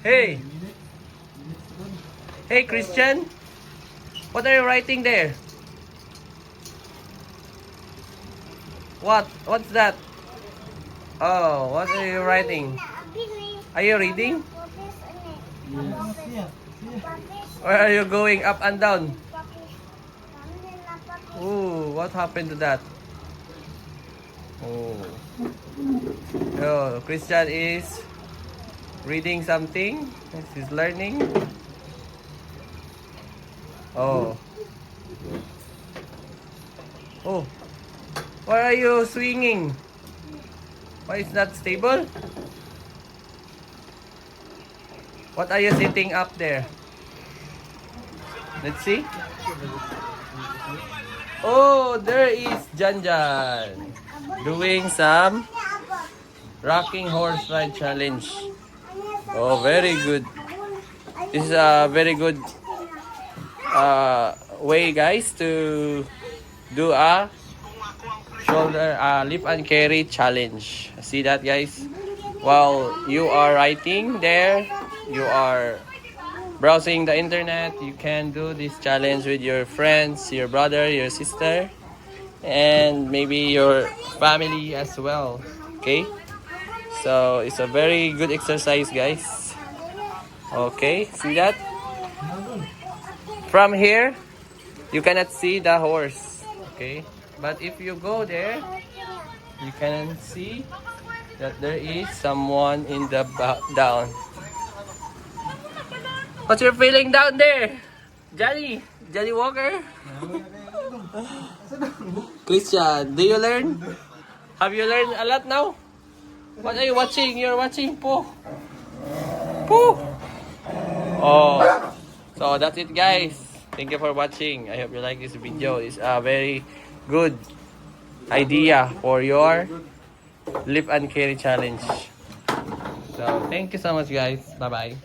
Hey! Hey, Christian! What are you writing there? What? What's that? Oh, what are you writing? Are you reading? Or are you going up and down? Ooh, what happened to that? Oh. Oh, Christian is reading something. He's learning. Oh. Oh. Why are you swinging? Why is that stable? What are you sitting up there? Let's see. Oh, there is Janjan doing some rocking horse ride challenge. Oh, very good. This is a very good way, guys, to do a shoulder lift and carry challenge. See that, guys? While you are writing there, you are browsing the internet, you can do this challenge with your friends, your brother, your sister, and maybe your family as well. Okay, so it's a very good exercise, guys. Okay, see that? From here you cannot see the horse. Okay, but if you go there, you can see that there is someone in the down. What's your feeling down there, Johnny? Johnny Walker? Christian, do you learn? Have you learned a lot now? What are you watching? You're watching Po. Po. Oh, so that's it, guys. Thank you for watching. I hope you like this video. It's a very good idea for your lift and carry challenge. So thank you so much, guys. Bye bye.